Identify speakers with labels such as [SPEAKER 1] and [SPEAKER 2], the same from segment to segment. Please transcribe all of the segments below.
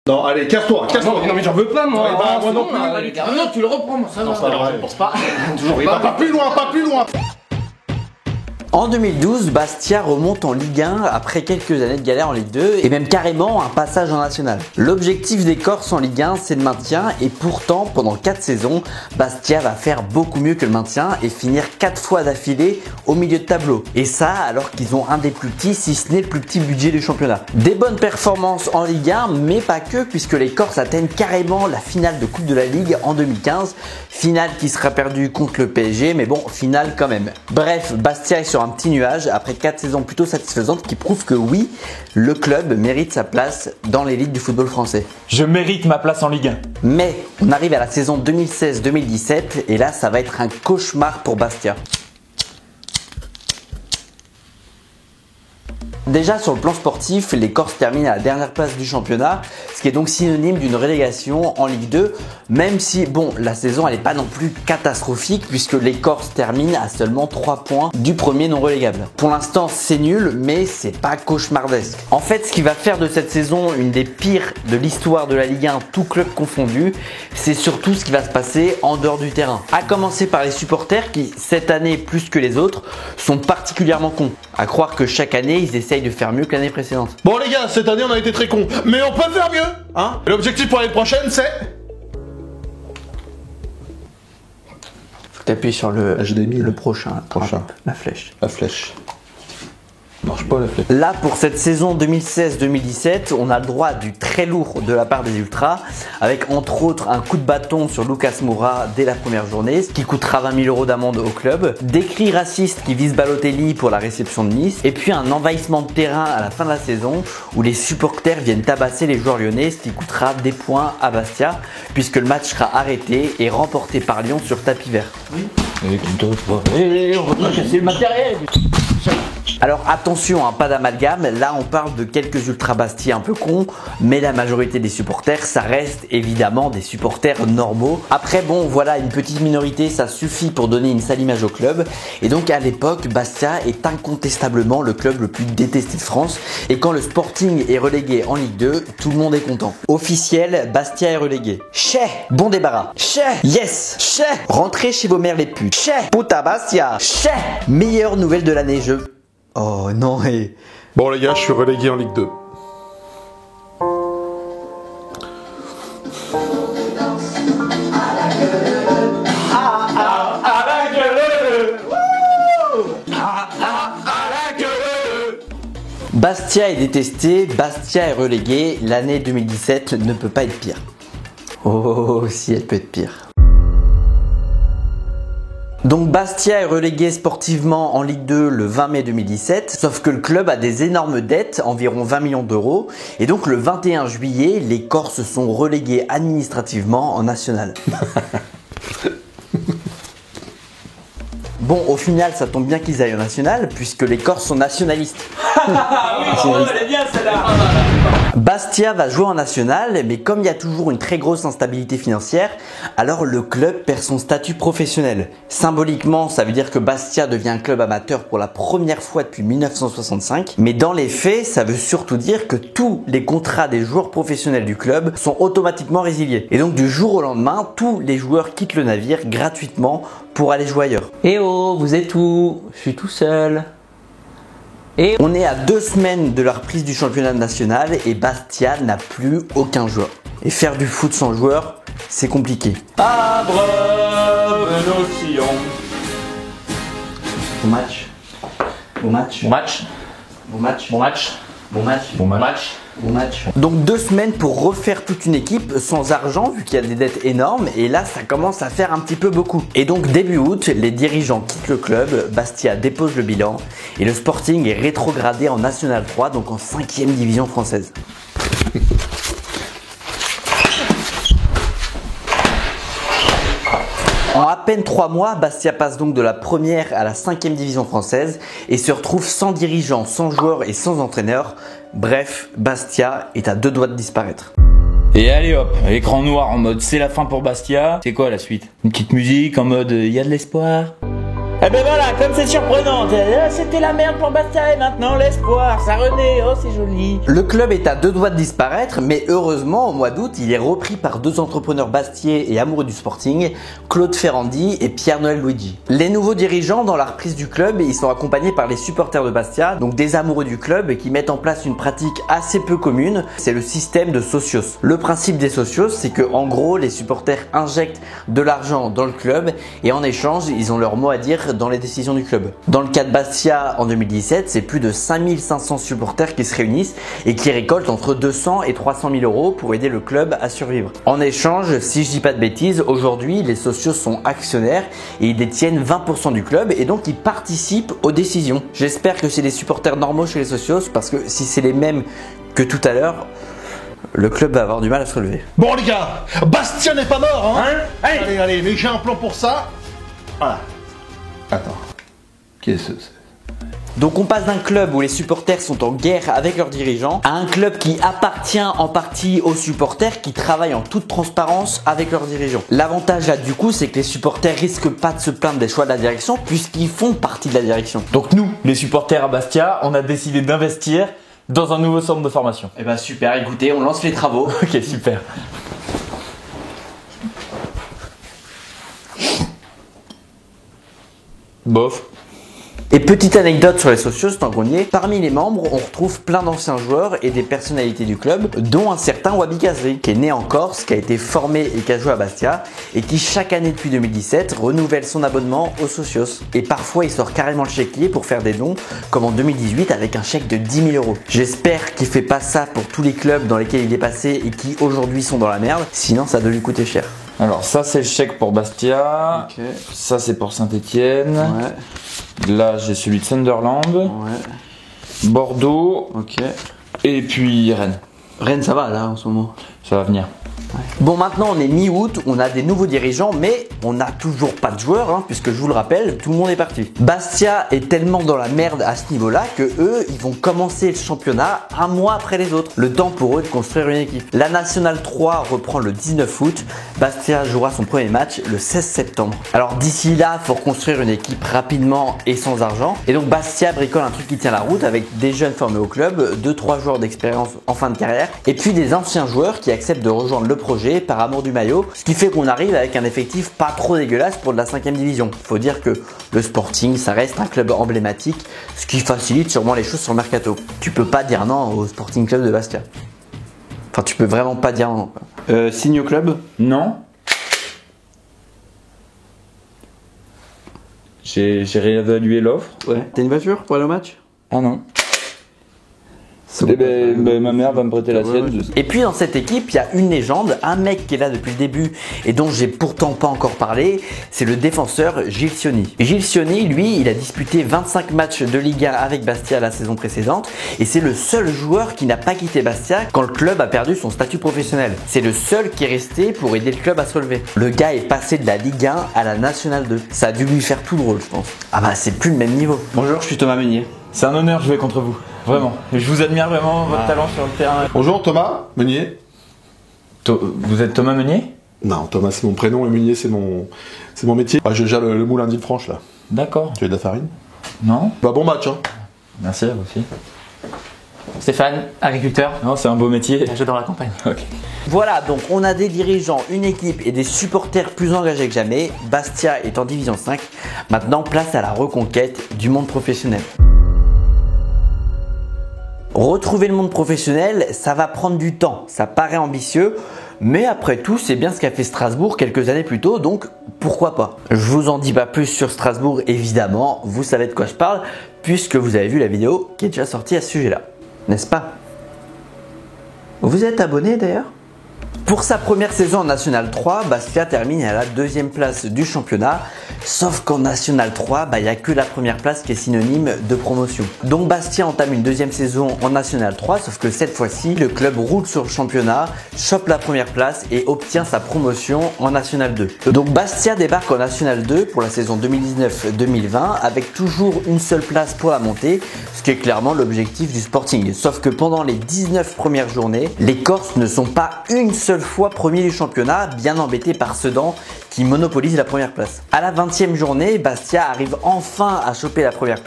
[SPEAKER 1] Non, allez, casse-toi, casse-toi.
[SPEAKER 2] Non mais j'en veux pas moi.
[SPEAKER 1] Ouais, bah, moi non plus.
[SPEAKER 2] Non, tu le reprends, moi ça va.
[SPEAKER 1] Je pense pas. Toujours pas. Pas plus loin, pas plus loin.
[SPEAKER 3] En 2012, Bastia remonte en Ligue 1 après quelques années de galère en Ligue 2 et même carrément un passage en National. L'objectif des Corses en Ligue 1, c'est le maintien et pourtant, pendant 4 saisons, Bastia va faire beaucoup mieux que le maintien et finir 4 fois d'affilée au milieu de tableau. Et ça, alors qu'ils ont un des plus petits, si ce n'est le plus petit budget du championnat. Des bonnes performances en Ligue 1, mais pas que, puisque les Corses atteignent carrément la finale de Coupe de la Ligue en 2015. Finale qui sera perdue contre le PSG, mais bon, finale quand même. Bref, Bastia est sur un petit nuage après 4 saisons plutôt satisfaisantes qui prouvent que oui, le club mérite sa place dans l'élite du football français.
[SPEAKER 4] Je mérite ma place en Ligue 1.
[SPEAKER 3] Mais on arrive à la saison 2016-2017 et là ça va être un cauchemar pour Bastia. Déjà sur le plan sportif, les Corses terminent à la dernière place du championnat, ce qui est donc synonyme d'une relégation en Ligue 2, même si bon, la saison elle n'est pas non plus catastrophique puisque les Corses terminent à seulement 3 points du premier non relégable. Pour l'instant c'est nul, mais c'est pas cauchemardesque. En fait, ce qui va faire de cette saison une des pires de l'histoire de la Ligue 1, tout club confondu, c'est surtout ce qui va se passer en dehors du terrain. À commencer par les supporters qui, cette année plus que les autres, sont particulièrement cons. À croire que chaque année ils essaient de faire mieux que l'année précédente.
[SPEAKER 1] Bon les gars, cette année on a été très cons, mais on peut faire mieux, hein. L'objectif pour l'année prochaine c'est...
[SPEAKER 3] Faut que t'appuies sur le
[SPEAKER 1] HDMI,
[SPEAKER 3] le prochain. La flèche.
[SPEAKER 1] La flèche. Marche pas la flèche.
[SPEAKER 3] Là, pour cette saison 2016-2017, on a le droit du très lourd de la part des Ultras, avec entre autres un coup de bâton sur Lucas Moura dès la première journée, ce qui coûtera 20 000 € d'amende au club, des cris racistes qui visent Balotelli pour la réception de Nice, et puis un envahissement de terrain à la fin de la saison où les supporters viennent tabasser les joueurs lyonnais, ce qui coûtera des points à Bastia, puisque le match sera arrêté et remporté par Lyon sur tapis vert.
[SPEAKER 2] Oui. Et on va casser le matériel.
[SPEAKER 3] Alors attention, hein, pas d'amalgame, là on parle de quelques ultra bastiais un peu cons, mais la majorité des supporters, ça reste évidemment des supporters normaux. Après bon, voilà, une petite minorité, ça suffit pour donner une sale image au club. Et donc à l'époque, Bastia est incontestablement le club le plus détesté de France. Et quand le Sporting est relégué en Ligue 2, tout le monde est content. Officiel, Bastia est relégué. Chais, bon débarras. Chais, yes. Chais, rentrez chez vos mères les putes. Chais, puta Bastia. Chais, meilleure nouvelle de l'année, Oh non, et...
[SPEAKER 1] Bon les gars, je suis relégué en Ligue 2.
[SPEAKER 3] Bastia est détesté, Bastia est relégué, l'année 2017 ne peut pas être pire. Oh, si elle peut être pire. Donc Bastia est relégué sportivement en Ligue 2 le 20 mai 2017, sauf que le club a des énormes dettes, environ 20 millions d'euros, et donc le 21 juillet, les Corses sont relégués administrativement en National. Bon, au final, ça tombe bien qu'ils aillent en National, puisque les Corses sont nationalistes.
[SPEAKER 4] Ah oui, oh, elle est bien celle-là.
[SPEAKER 3] Bastia va jouer en National, mais comme il y a toujours une très grosse instabilité financière, alors le club perd son statut professionnel. Symboliquement, ça veut dire que Bastia devient un club amateur pour la première fois depuis 1965, mais dans les faits, ça veut surtout dire que tous les contrats des joueurs professionnels du club sont automatiquement résiliés. Et donc du jour au lendemain, tous les joueurs quittent le navire gratuitement pour aller jouer ailleurs. Eh oh, vous êtes où? Je suis tout seul. Et on est à 2 semaines de la reprise du championnat national et Bastia n'a plus aucun joueur. Et faire du foot sans joueur, c'est compliqué.
[SPEAKER 4] Abreuve nos sillons.
[SPEAKER 3] Bon match. Bon match.
[SPEAKER 4] Bon match.
[SPEAKER 3] Bon match.
[SPEAKER 4] Bon match.
[SPEAKER 3] Bon match.
[SPEAKER 4] Bon match.
[SPEAKER 3] Bon match. Donc 2 semaines pour refaire toute une équipe sans argent vu qu'il y a des dettes énormes et là ça commence à faire un petit peu beaucoup. Et donc début août, les dirigeants quittent le club, Bastia dépose le bilan et le Sporting est rétrogradé en National 3, donc en 5e division française. En à peine 3 mois, Bastia passe donc de la première à la 5e division française et se retrouve sans dirigeants, sans joueurs et sans entraîneur. Bref, Bastia est à 2 doigts de disparaître.
[SPEAKER 4] Et allez hop, écran noir en mode c'est la fin pour Bastia. C'est quoi la suite? Une petite musique en mode y a de l'espoir. Eh ben voilà, comme c'est surprenant, c'était la merde pour Bastia et maintenant l'espoir, ça renaît, oh c'est joli.
[SPEAKER 3] Le club est à deux doigts de disparaître, mais heureusement, au mois d'août, il est repris par deux entrepreneurs bastiais et amoureux du Sporting, Claude Ferrandi et Pierre-Noël Luigi. Les nouveaux dirigeants, dans la reprise du club, ils sont accompagnés par les supporters de Bastia, donc des amoureux du club qui mettent en place une pratique assez peu commune, c'est le système de socios. Le principe des socios, c'est que en gros, les supporters injectent de l'argent dans le club et en échange, ils ont leur mot à dire dans les décisions du club. Dans le cas de Bastia en 2017, c'est plus de 5500 supporters qui se réunissent et qui récoltent entre 200 et 300 000 euros pour aider le club à survivre. En échange, si je dis pas de bêtises, aujourd'hui les socios sont actionnaires et ils détiennent 20% du club et donc ils participent aux décisions. J'espère que c'est des supporters normaux chez les socios parce que si c'est les mêmes que tout à l'heure, le club va avoir du mal à se relever.
[SPEAKER 1] Bon les gars, Bastia n'est pas mort, hein, allez, mais j'ai un plan pour ça. Voilà. Attends. Qu'est-ce que c'est?
[SPEAKER 3] Donc on passe d'un club où les supporters sont en guerre avec leurs dirigeants à un club qui appartient en partie aux supporters qui travaillent en toute transparence avec leurs dirigeants. L'avantage là du coup c'est que les supporters risquent pas de se plaindre des choix de la direction puisqu'ils font partie de la direction.
[SPEAKER 4] Donc nous, les supporters à Bastia, on a décidé d'investir dans un nouveau centre de formation.
[SPEAKER 3] Et bah super, écoutez, on lance les travaux.
[SPEAKER 4] Ok, super. Bof.
[SPEAKER 3] Et petite anecdote sur les socios, tant qu'on y est, parmi les membres, on retrouve plein d'anciens joueurs et des personnalités du club, dont un certain Wabi Kazri, qui est né en Corse, qui a été formé et qui a joué à Bastia, et qui chaque année depuis 2017 renouvelle son abonnement aux socios. Et parfois il sort carrément le chéquier pour faire des dons, comme en 2018 avec un chèque de 10 000 euros. J'espère qu'il fait pas ça pour tous les clubs dans lesquels il est passé et qui aujourd'hui sont dans la merde, sinon ça doit lui coûter cher.
[SPEAKER 4] Alors ça c'est le chèque pour Bastia,
[SPEAKER 3] Ok.
[SPEAKER 4] ça c'est pour Saint-Étienne,
[SPEAKER 3] Ouais,
[SPEAKER 4] là j'ai celui de Sunderland,
[SPEAKER 3] ouais,
[SPEAKER 4] Bordeaux
[SPEAKER 3] ok.
[SPEAKER 4] et puis Rennes.
[SPEAKER 3] Rennes ça va là en ce moment.
[SPEAKER 4] Ça va venir.
[SPEAKER 3] Bon, maintenant on est mi-août, on a des nouveaux dirigeants, mais on n'a toujours pas de joueurs, hein, puisque je vous le rappelle, tout le monde est parti. Bastia est tellement dans la merde à ce niveau-là que eux, ils vont commencer le championnat un mois après les autres. Le temps pour eux de construire une équipe. La Nationale 3 reprend le 19 août. Bastia jouera son premier match le 16 septembre. Alors d'ici là, il faut reconstruire une équipe rapidement et sans argent. Et donc Bastia bricole un truc qui tient la route avec des jeunes formés au club, 2-3 joueurs d'expérience en fin de carrière, et puis des anciens joueurs qui acceptent de rejoindre le projet par amour du maillot, ce qui fait qu'on arrive avec un effectif pas trop dégueulasse pour de la 5ème division. Faut dire que le Sporting, ça reste un club emblématique, ce qui facilite sûrement les choses sur le mercato. Tu peux pas dire non au Sporting Club de Bastia. Enfin, tu peux vraiment pas dire non. Signe au club?
[SPEAKER 4] Non. J'ai réévalué l'offre.
[SPEAKER 3] Ouais. T'as une voiture pour aller au match?
[SPEAKER 4] Ah non. Eh ben, ma mère va me prêter la sienne.
[SPEAKER 3] Et puis dans cette équipe, il y a une légende, un mec qui est là depuis le début et dont j'ai pourtant pas encore parlé, c'est le défenseur Gilles Sioni. Gilles Sioni, lui, il a disputé 25 matchs de Ligue 1 avec Bastia la saison précédente et c'est le seul joueur qui n'a pas quitté Bastia quand le club a perdu son statut professionnel. C'est le seul qui est resté pour aider le club à se relever. Le gars est passé de la Ligue 1 à la Nationale 2. Ça a dû lui faire tout drôle, je pense. Ah bah c'est plus le même niveau. Bonjour, je suis Thomas Meunier.
[SPEAKER 4] C'est un honneur de jouer contre vous. Vraiment. Je vous admire vraiment votre talent sur le terrain.
[SPEAKER 1] Bonjour Thomas, Meunier.
[SPEAKER 4] Vous êtes Thomas Meunier?
[SPEAKER 1] Non, Thomas c'est mon prénom et Meunier c'est mon métier. Ah, je gère le moulin d'Île-Franche là.
[SPEAKER 4] D'accord.
[SPEAKER 1] Tu veux de la farine?
[SPEAKER 4] Non?
[SPEAKER 1] Bah bon match hein.
[SPEAKER 4] Merci à vous aussi.
[SPEAKER 2] Stéphane, agriculteur,
[SPEAKER 4] Non, c'est un beau métier.
[SPEAKER 2] j'adore la campagne.
[SPEAKER 4] Ok.
[SPEAKER 3] Voilà, donc on a des dirigeants, une équipe et des supporters plus engagés que jamais. Bastia est en division 5. Maintenant, place à la reconquête du monde professionnel. Retrouver le monde professionnel, ça va prendre du temps, ça paraît ambitieux, mais après tout, c'est bien ce qu'a fait Strasbourg quelques années plus tôt, donc pourquoi pas? Je vous en dis pas plus sur Strasbourg, évidemment, vous savez de quoi je parle, puisque vous avez vu la vidéo qui est déjà sortie à ce sujet-là, n'est-ce pas? Vous êtes abonné d'ailleurs? Pour sa première saison en National 3, Bastia termine à la 2e place du championnat. Sauf qu'en National 3, il n'y a que la première place qui est synonyme de promotion. Donc Bastia entame une 2e saison en National 3, sauf que cette fois-ci, le club roule sur le championnat, chope la première place et obtient sa promotion en National 2. Donc Bastia débarque en National 2 pour la saison 2019-2020 avec toujours une seule place pour la montée, ce qui est clairement l'objectif du Sporting. Sauf que pendant les 19 premières journées, les Corses ne sont pas une seule fois premiers du championnat, bien embêtés par Sedan qui monopolise la première place. À la 20e journée, Bastia arrive enfin à choper la première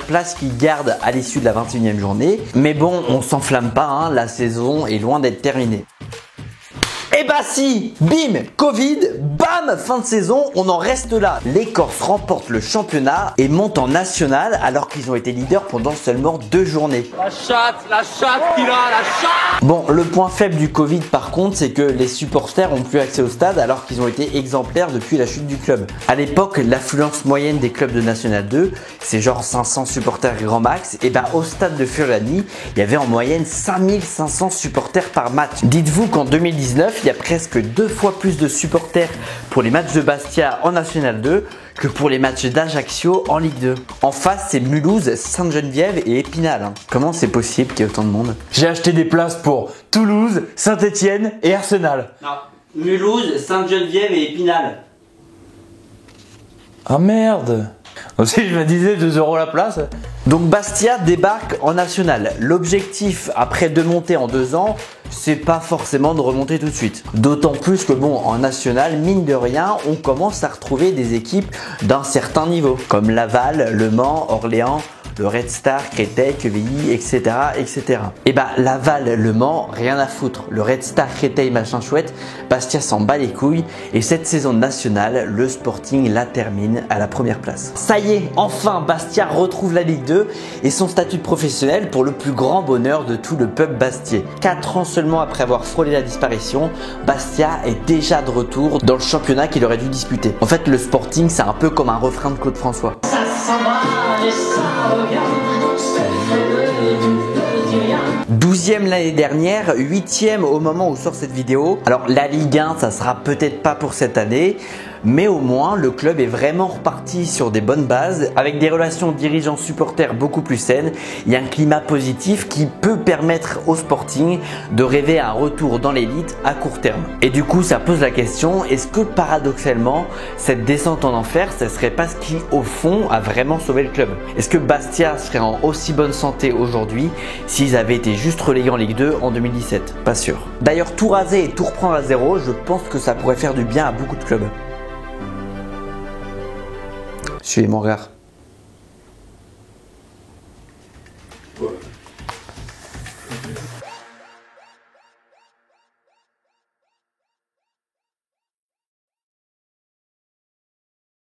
[SPEAKER 3] place qu'il garde à l'issue de la 21e journée. Mais bon, on s'enflamme pas, hein, la saison est loin d'être terminée. Et bah si, bim, Covid, bam, fin de saison, on en reste là. Les Corses remportent le championnat et montent en national alors qu'ils ont été leaders pendant seulement 2 journées.
[SPEAKER 2] La chatte qu'il a, la chatte.
[SPEAKER 3] Bon, le point faible du Covid par contre, c'est que les supporters ont plus accès au stade alors qu'ils ont été exemplaires depuis la chute du club. À l'époque, l'affluence moyenne des clubs de National 2, c'est genre 500 supporters grand max, et ben au stade de Furiani, il y avait en moyenne 5500 supporters par match. Dites-vous qu'en 2019, il y a presque 2 fois plus de supporters pour les matchs de Bastia en National 2 que pour les matchs d'Ajaccio en Ligue 2. En face, c'est Mulhouse, Sainte-Geneviève et Épinal. Comment c'est possible qu'il y ait autant de monde?
[SPEAKER 4] J'ai acheté des places pour Toulouse, Saint-Etienne et Arsenal.
[SPEAKER 3] Non, Mulhouse, Sainte-Geneviève et Épinal.
[SPEAKER 4] Ah merde. Aussi, je me disais 2 € la place.
[SPEAKER 3] Donc Bastia débarque en national. L'objectif après 2 montées en 2 ans, c'est pas forcément de remonter tout de suite. D'autant plus que bon, en national, mine de rien, on commence à retrouver des équipes d'un certain niveau, comme Laval, Le Mans, Orléans, le Red Star, Créteil, Quevilly, etc. etc. Et bah Laval, Le Mans, rien à foutre. Le Red Star, Créteil, machin chouette, Bastia s'en bat les couilles. Et cette saison nationale, le Sporting la termine à la première place. Ça y est, enfin Bastia retrouve la Ligue 2 et son statut de professionnel pour le plus grand bonheur de tout le peuple bastiais. 4 ans seulement après avoir frôlé la disparition, Bastia est déjà de retour dans le championnat qu'il aurait dû disputer. En fait, le Sporting, c'est un peu comme un refrain de Claude François. Ça s'en va et ça revient. 12e l'année dernière, 8e au moment où sort cette vidéo. Alors la Ligue 1, ça sera peut-être pas pour cette année, mais au moins le club est vraiment reparti sur des bonnes bases, avec des relations dirigeants-supporters beaucoup plus saines. Il y a un climat positif qui peut permettre au Sporting de rêver à un retour dans l'élite à court terme. Et du coup, ça pose la question, est-ce que paradoxalement, cette descente en enfer, ça serait pas ce qui, au fond, a vraiment sauvé le club? Est-ce que Bastia serait en aussi bonne santé aujourd'hui s'ils avaient été juste relégués en Ligue 2 en 2017? Pas sûr. D'ailleurs, tout raser et tout reprendre à zéro, je pense que ça pourrait faire du bien à beaucoup de clubs. Suivez mon regard.